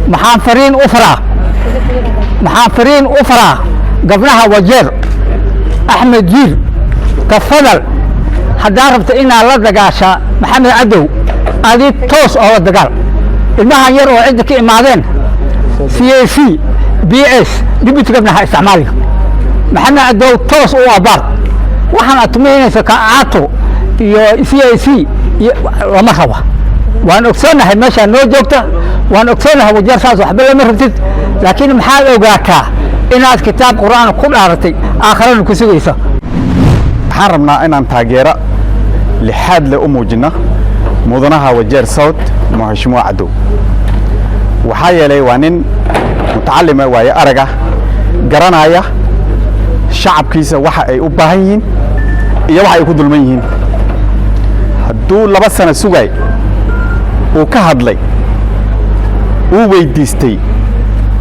محافرين أفرا قبلها وجير أحمد جير تفضل حداربت إنا الله دقاشا محمد عدو هذه توس أو الدقال إنها يروا عندك إمادين CAC BS دبيت قبلها استعمالي محمد عدو توس أو أبار وحنا أتمنى سكاعاتو CAC وما هو وأنا أقصنها المشي نو جوكتا وأنا أقصنها وجير ساس وحبل مرتد لكن محال أوقاكا إنها كتاب قرآن كل عرتي آخرين كسويسة حرمنا إن تاجرة لحد لأموجنا مدنها وجير صوت مهشمو عدو وحيا لي وانين متعلمة ويا أرجع جرانايا شعب كيسة وحى أباهين يوحى يكون ظلمين هدول لبسنا سوي وكهدلي وويديستي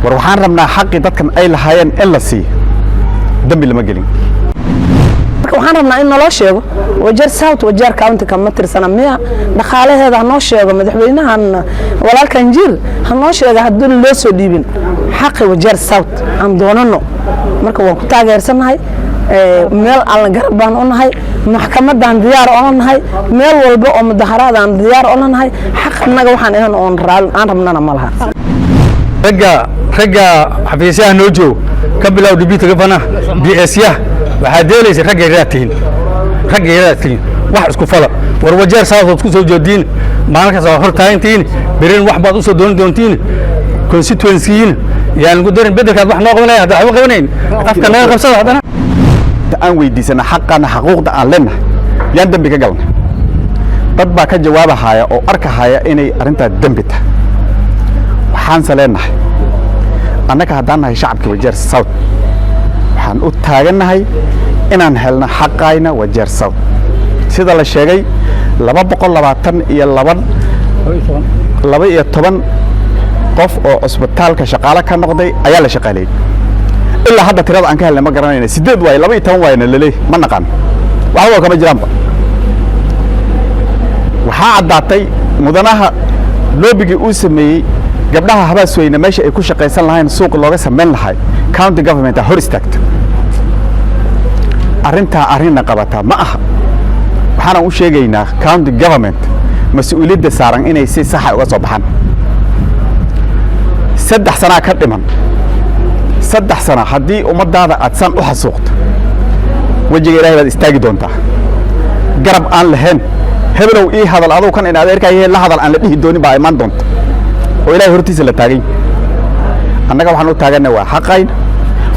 وروحان رمنا حقي دتكن أي لهاين إلا سي دم اللي مجلين waxaan rabnaa in naloo sheego wajeer south wajeer county ka matirsan miya dhaqaalaheeda hanoo sheego madaxweynahan walaalkan jiil hanoo sheego haddii loo soo dhiibin xaqi wajeer south aan doonano marka waan ku taageersanahay meel aan garab baan u nahay maxkamadan diyaar u nahay meel walba oo mudaharaad aan diyaar u nahay xaqnaga waxaan ahan oo aan rabnana ma laha ragga xafiisaha noo joog ka bilow dibita gafana BS waxaa deelaysa rag yaraatihiin wax isku fala war wajeer saasoo isku soo jeedin maalinkaas oo hortaantiin birin wax baad u soo doontiin constituency-in yaan ugu darin bedelkaad wax noo qabanay hada waxba qabanayn afka naga qabsada hadana aan weydiisana xaqana xuquuqda aan leenahay yaan dambi ka galnay dad baa ka jawaabahaya oo arkahaya inay arinta dambi tahay waxaan saleenahay annaka haddaan nahay shacabka wajeer south waxaan u taaganahay inaan helno xaqayna wajeer south sida la sheegay 222 qof oo cusbitaalka shaqaale ka noqday ayaa la shaqaaleeyay ilaa hadda tirada aan ka helnay ma garanayna 8 waay 12 waayna leelay ma naqaan waxa kama jiraanba waxaa caddaatay mudanaha loobigii uu sameeyay gabdhaha habaasweyna meesha ay ku shaqaysan lahayn suuq looga sameyn lahay county government hor istaagta arinta arina qabata ma aha waxaan u sheegaynaa county government mas'uuliyadda saaran inay si sax ah uga soo baxaan 3 sano ka dhiman 3 sano haddii ummadaada aad san u xasuuqto wajiga Ilaahay baad istaagi doontaa garab aan lahayn heblow ii hadal adoo kan in adeerkaaye la hadal aan la dhihi doonin baa iman doonta oo Ilaahay hortiisa la taagay annaga waxaan u taaganahay waa xaqayn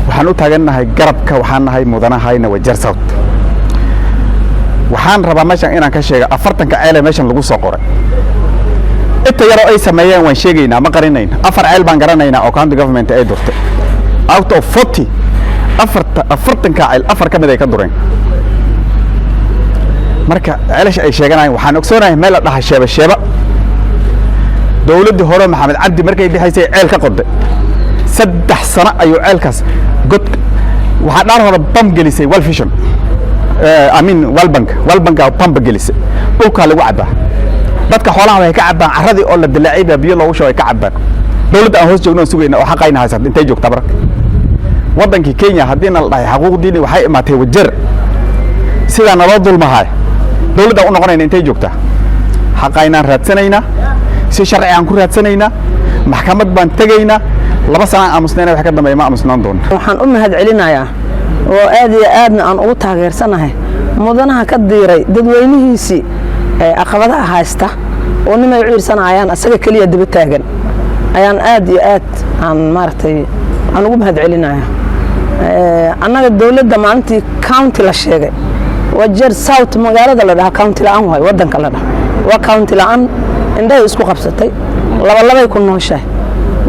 waxaan u taaganahay garabka waxaan nahay mudanahayna wajeer south waxaan rabaa meeshan inaan ka sheego 40ka ceel meeshan lagu soo qoray inta yar oo ay sameeyeen waan sheegaynaa ma qarinayna 4 ceel baan garanaynaa oo county government ay durtay out of 40 40ka ceel 4 ka mid ay ka dureen marka ceelasha ay sheeganayaan waxaan ogsoonahay meel la dhaha sheeba dawladda hore maxamed cabdi markay bixisay ceel ka qoday 3 sano ayuu ceelkaas god waxa dhaar hore bam gelisay wal vision walbank pump gelisay dhulka lagu cabaa dadka xoolaha way ka cabaan caradii oo la dilaacay biyo loogu soo ay ka cabaan dawladda aan hoos joogno sugayna oo xaqayna haysan intay joogtaa barka wadankii Kenya hadina la dhahay xuquuqdiina waxay imaatay wajeer sida nabad dulmahay dawladda u noqonayna intay joogtaa xaqayna raadsanayna si sharci aan ku raadsanayna maxkamad baan tagayna 2 sano aamusnayna wax ka dambeeyay ma aamusnaan doon waxaan u mahad celinayaa oo aad iyo aadna aan ugu taageersanahay mudanaha ka diiray dadweynihiisii aqabadaha haysta oo nimay ciirsanayaan asaga kaliya daba taagan ayaan aad iyo aad aan maartay aan ugu mahad celinayaa annaga dawladda maalintii county la sheegay wajeer south magaalada la dhaha county la'aan way wadanka la dhaha waa county la'aan indhaha isku qabsatay laba ku nooshahay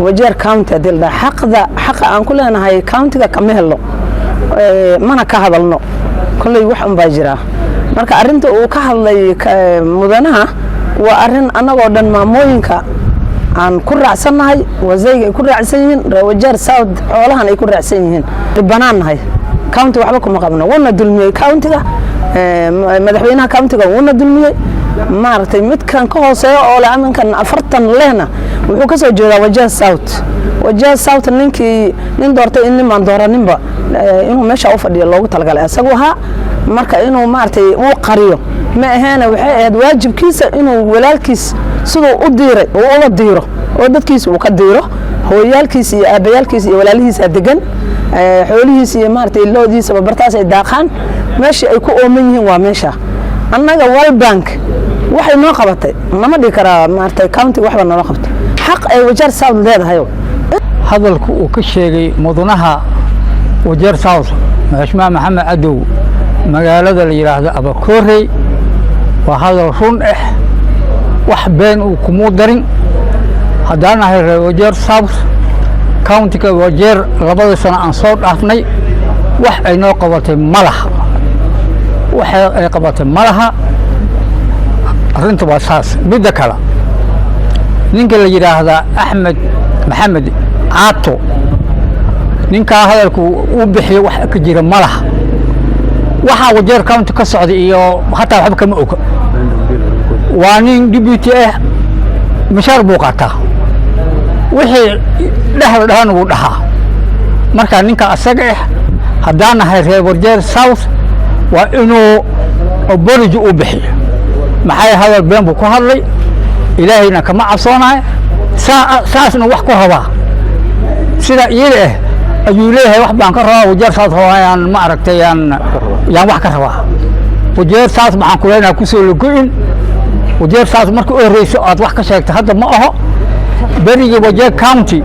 wajeer county dilda xaqa aan ku leenahay county-ga kama helno mana ka hadalno kulay wax un baa jira marka arinta uu ka hadlay mudanaha waa arin anagoo dhan maamooyinka aan ku raacsanahay wasayga ay ku raacsan yihiin wajeer south xoolahan ay ku raacsan yihiin banaanahay county waxba kuma qabno wana dulmiyay county-ga madaxweynaha county-ga wana dulmiyay maaragtay midkan ka hooseeyo oo le aminkan 40 lehna wuxuu ka soo jeedaa Wajir South nin doortay in niman dooraninba inuu meesha u fadhiyo loogu talagalay asagu marka inuu maartay uu qariyo ma ahaana waxay ahayd waajibkiisa inuu walaalkiis sidoo u diiray oo ula diiro oo dadkiisa uu ka diiro hooyaalkiisa iyo aabayaalkiisa iyo walaalihiisa degan xoolihiisa iyo maartay loodiisa bartaas ay daaqaan meesha ay ku ooman yihiin waa meesha annaga World Bank waxay noo qabatay nama dhigi karaa maartay county waxba noo qabtay xaq ay Wajir South leedahay hadalku uu ka sheegay mudanaha Wajir South Madaxweyne Maxamed Cadow magaalada la yiraahdo Abakoorey waa hadal run wax been uu kuma darin haddaan ahay Wajir South county-ga Wajir labada sano aan soo dhaafnay wax ay noo qabatay malaha waxay qabatay malaha arrintu waa saas midda kale ninka la yiraahdo Axmed Maxamed Caato ninka hadalku uu bixiyo wax ka jira malaha waxa Wajir county ka socday iyo hatta waxba kama oga waa nin deputy mashar buu qaataa wixii dhahan uu dhahaa marka ninka asaga haddaan ahay reer Wajir South waa inuu apology u bixiyo maxay hadal been buu ku hadlay ilaahayna kama cabsoonaay saasna wax ku rabaa sida iyada ayuu leeyahay wax baan ka rabaa Wajir South hooyaan ma aragtay yaan wax ka rabaa Wajir South maxaan ku leenahay ku soo lagoyn Wajir South markii oo horeysay aad wax ka sheegtay hadda ma aho berigi Wajir County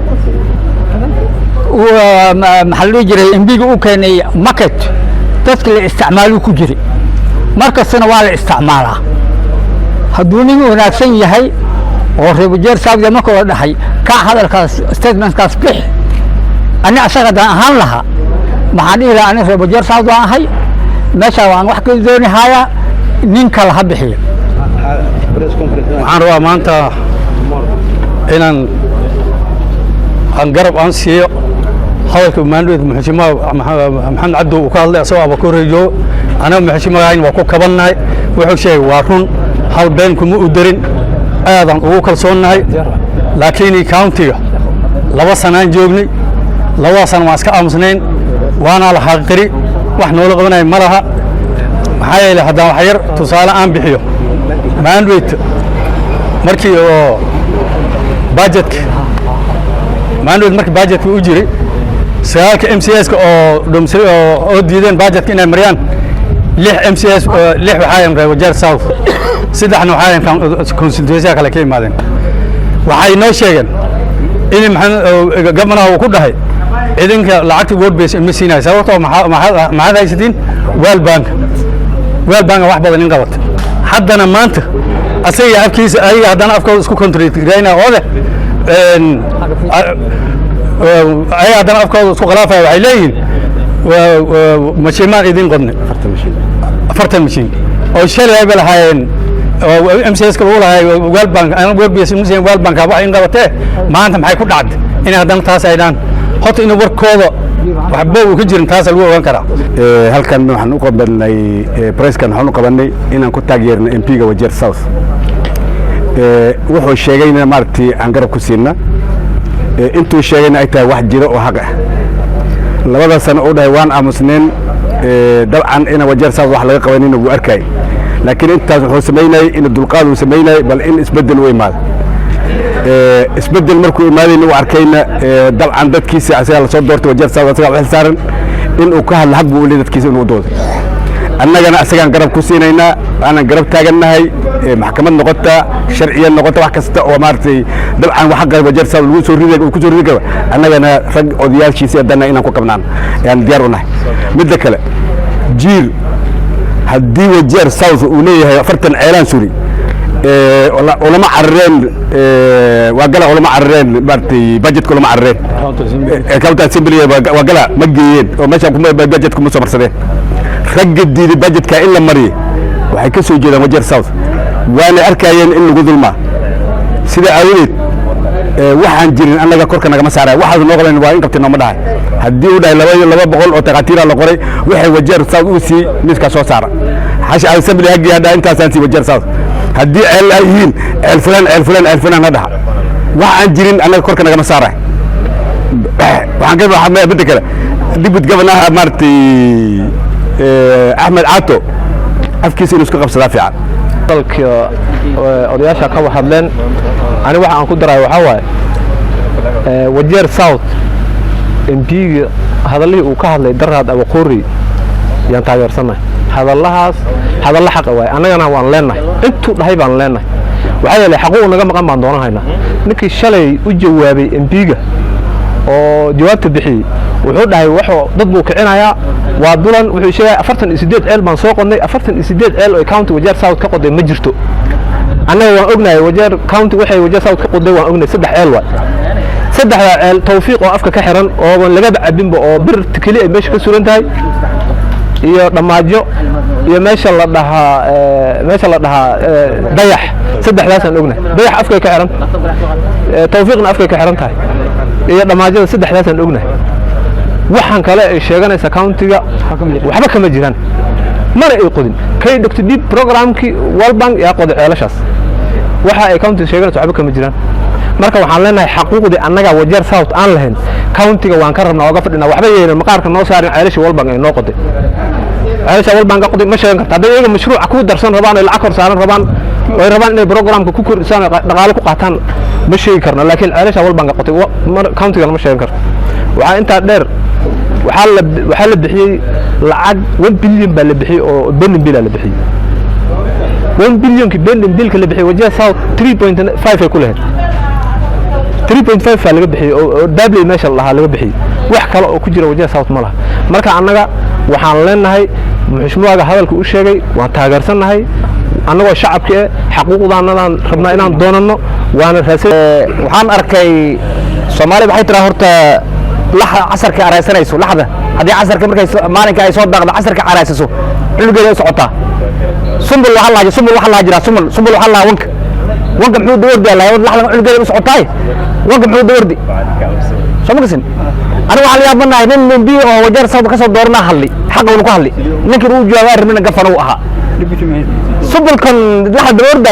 maxalli jiray MPga uu keenay market dadka la isticmaalo ku jiray markasna waa la isticmaalaa hadduu nin wanaagsan yahay oo reer Wajir South markii la dhahay ka hadalkaas statementkaas bix أنا أشغل أهان لها ما عندي لا أنا في بجر صعود هاي ماشى وأنا واحد كذوني هاي نينك لها بحيل عن روا ما أنت إن هنقرب أنسي حاولت مانويد محشمة محمد عبده وقال لي سواء بكوري جو أنا محشمة عين وكو كبرناي وحول شيء وارون حال بينكم مؤدرين أيضا وكل صوناي لكني كاونتي لو سنين جوبني لو سنة ماسك أمسنين وأنا الحقري وإحنا ولا قبنا مرها حي لهذا حير تصال أم بحيو مانويد مركي باجتك مانويد مركي باجت وأجري سألك MCS أو دمسري أو ديدن باجت إن مريان لح MCS لح وحايم وجر ساوث سيد إحنا وحايم كان كونسنتريشن على كلمة هذين وحاي نوشيجن إني محن قبنا هو كله هاي إذن كلعت وورد بيس مسينا سوته مع هذا يسدين ويل بانك واحد بدل نقبض حد أنا ما أنت أسيء أبكيس أي هذا أفكار اسكو كونتريت جاينا هذا أي هذا أفكار اسكو غلافة وعلين ومشي ما إذن قدنا فرت المشين أو الشيء هاي بالهاين MCS كقول هاي ويل بانك أنا وورد بيس مسين ويل بانك أبغى ينقبضه ما أنت محي كل عد إن هذا نتاس أيضا حط إنه ورك كذا وحبوا وكجر نتاس الوو وانكرا هل كان نحن قبلنا بريس كان نحن قبلنا إن كنت تغيرنا MPga وجر ساوث wuxuu sheegayna maartii aan garab ku siina intuu sheegayna ay tahay wax jiro oo xaq ah labada sano oo dhahay waan aamusneen dabcan ina Wajir South wax laga qabanina uu arkay laakiin intaas wuxuu sameeyay in dulqaad uu sameeyay bal in isbedel way maad isbedel markuu imaadayna uu arkayna dabcan dadkiisa asaga la soo doortay Wajir South asaga wax saaran in uu ka hadlo xaq buu leeyahay dadkiisa inuu doodo annagana asagaan garab ku siinayna aanan garab taaganahay maxkamad noqota sharciya noqota wax kasta oo maartay dabcan waxa qeyb Wajir South lagu soo riday ku soo riday annagana rag odayaashiisa dana inaan ku qabnaan aan diyaar u nahay mid kale jiil haddii Wajir South uu leeyahay 40 ceelaan suri ulama carreen waa gala ulama carreen maartay budget kulama carreen county assembly waa gala ma geeyeen oo meesha kuma budget kuma soo marsadeen ragga diiday budgetka in la mariyo waxay ka soo jeedaan Wajir South waana arkayeen in lagu dulma sida awleed waxaan jirin annaga korka naga ma saaray waxa noo qaban waa in qabtay nooma dhahay hadii uu dhahay 200 oo taqaatiira la qoray waxay Wajir South uu si miska soo saara hash assembly hagii hada intaas aan si Wajir South haddii ceel ay yihiin ceel fulaan ha dhaha wax aan jirin annaga korka nagama saaraya waxaan ka baxaa midda kale dibud gabanaha maaragtay axmed caato afkiisa inuu isku qabsadaa fiican dalka odayaasha ka hadleen ani waxa aan ku daray waxa waaye Wajeer South MP hadalladii uu ka hadlay daraad Abaqori yaan taageersanahay hadalla xaq waay annagana waan leenahay intuu dhahay baan leenahay waxa yeelay xaqu naga maqan baan doonahaynaa ninkii shalay u jawaabay MP-ga oo jawaabta bixiyay wuxuu dhahay wuxuu dad buu kicinayaa waa dulan wuxuu sheegay 48 ceel baan soo qodnay 48 ceel oo county Wajeer South ka qoday ma jirto annaga waan ognahay Wajeer county waxay Wajeer South ka qoday waan ognahay 3 ceel waay saddexda ceel tawfiiq oo afka ka xiran oo laga cabinba oo bir kali ay meesha ka suran tahay iyo dhamaajo iyo meesha la dhahaa dayax saddexdaas aan ognahay dayax afka ka xiran tawfiiqna afka ka xiran tahay iyo dhamaajada saddexdaas aan ognahay waxaan kale ay sheeganaysa county-ga waxba kama jiraan mana ay qodin kay Dr. Deep programkii World Bank yaa qoday ceelashaas waxa ay county sheeganaysa waxba kama jiraan marka waxaan leenahay xaquuqdii annaga Wajeer South aan lahayn county-ga waan ka rabnaa oga fadhina waxba yeelan maqaarka noo saarin ceelasha World Bank ay noo qoday ceelasha World Bank qoday ma sheegan kartaa haday iyaga mashruuca ku darsan rabaan ay lacag hor saaran rabaan oo ay rabaan inay programka ku kordhisaan dhaqaale ku qaataan ma sheegi karno laakiin ceelasha World Bank qoday county-ga ma sheegan karto waxa inta dheer waxa la bixiyay lacag 1 billion baa la bixiyay oo Benin bill la bixiyay 1 billion ki Benin bill ka la bixiyay Wajeer South 3.5 ay ku leeyahay 3.5 laga bixiyay oo double meesha laga bixiyay wax kale oo ku jira Wajeer South ma laha marka annaga waxaan leenahay muxushmaaga hadalka u sheegay waan taageersanahay annagoo shacabka xaquuqdaanadaan rabnaa inaan doonano waana waxaan arkay Soomaaliya waxay tiraa horta laxa casarka araysanayso laxda hadii casarka markay maalinka ay soo daaqdo casarka araysaso cilmigeeda socota sumbul waxa la jira sumbul waxa la wanka muxuu doordi lahayd laxda cilmigeeda socotay wanka muxuu doordi soo أنا وعلي أبنا هنا نبي أو وجر صوب كسر دورنا حلي حقه ونقول حلي نكر وجوار من قفنوها سبل كان لحد دور ده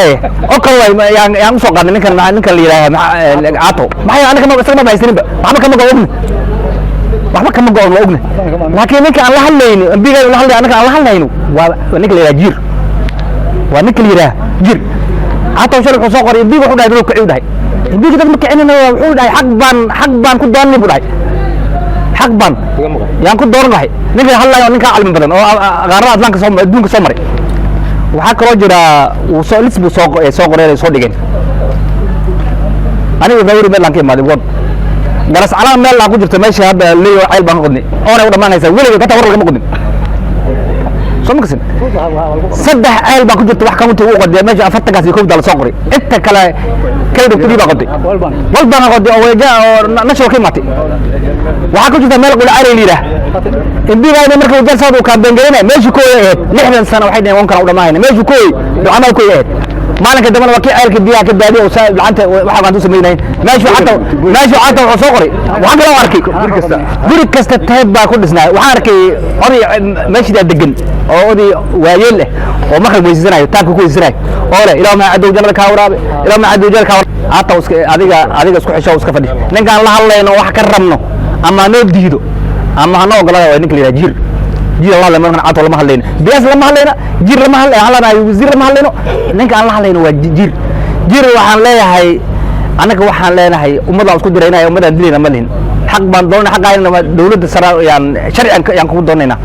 أوكي يعني سوق عندنا نكر اللي عطو ما هي أنا كم بس ما بعيسين ما كم جاوبني ما كم جاوبني لكن نكر الله حلين بيجي الله حلين أنا الله حلين ونكر اللي جير ونكر اللي جير عطو شرق سوق قريب بيجي وحده يدور كعود هاي بيجي ده مكاننا وحده حق بان كدان نبضاي حق بان يعني كنت دور معي نقول هلا نقول علم بدن أو غارات لانك صوم بدون كسمري وحق رجل وسولس بسوق رأي صدقين أنا بقول بيت لانك ما دبوت جلس على مال لا كنت تمشي هذا اللي عيل بانقدني أنا ولا ما نسوي ولا كتاب ولا كم قدني سمع كسن صدق عيل بانقدني تروح كم تقول قد ماشي أفتك في كوب دال صقري أنت كلا كيف تبي بانقدني والبان قدني أو جاء نشوا كيماتي waxaa ku jirta meel qul areelida inbiga marka Wajeer South uu ka bangeeyay meeshu ku yahay 60 sano waxay dhigeen kan u dhamaayeen meeshu ku yahay amal ku yahay maalinka dambe waa ceelka biyaha ka daadiyo oo lacanta waxa aan sameeyay meeshu xataa wuxuu soo qoray waxa kale oo arkay guri kasta taayib baa ku dhisnaa waxaan arkay oday meeshii degan oo oday waayeel leh oo markay weysanayo taabka ku weysanayo oo leh ilaa ma cadow jannada ka waraabe ilaa ma cadow jannada ka hata adiga isku xisho iska fadhi ninkaan la hadlayno wax ka rabno ama noo diido ama hano ogolada waa ninka la jir الله لما نحن عطوا لما هلينا بياس لما هلينا جير لما هلينا وزير لما هلينا نك الله هلينا وجير وحن لا هي أنا كوحن لا هي ومضى أسكت درينا ومضى دلينا ملين حق بندون حق عيننا دولة السرا يعني شرعا يعني كون دوننا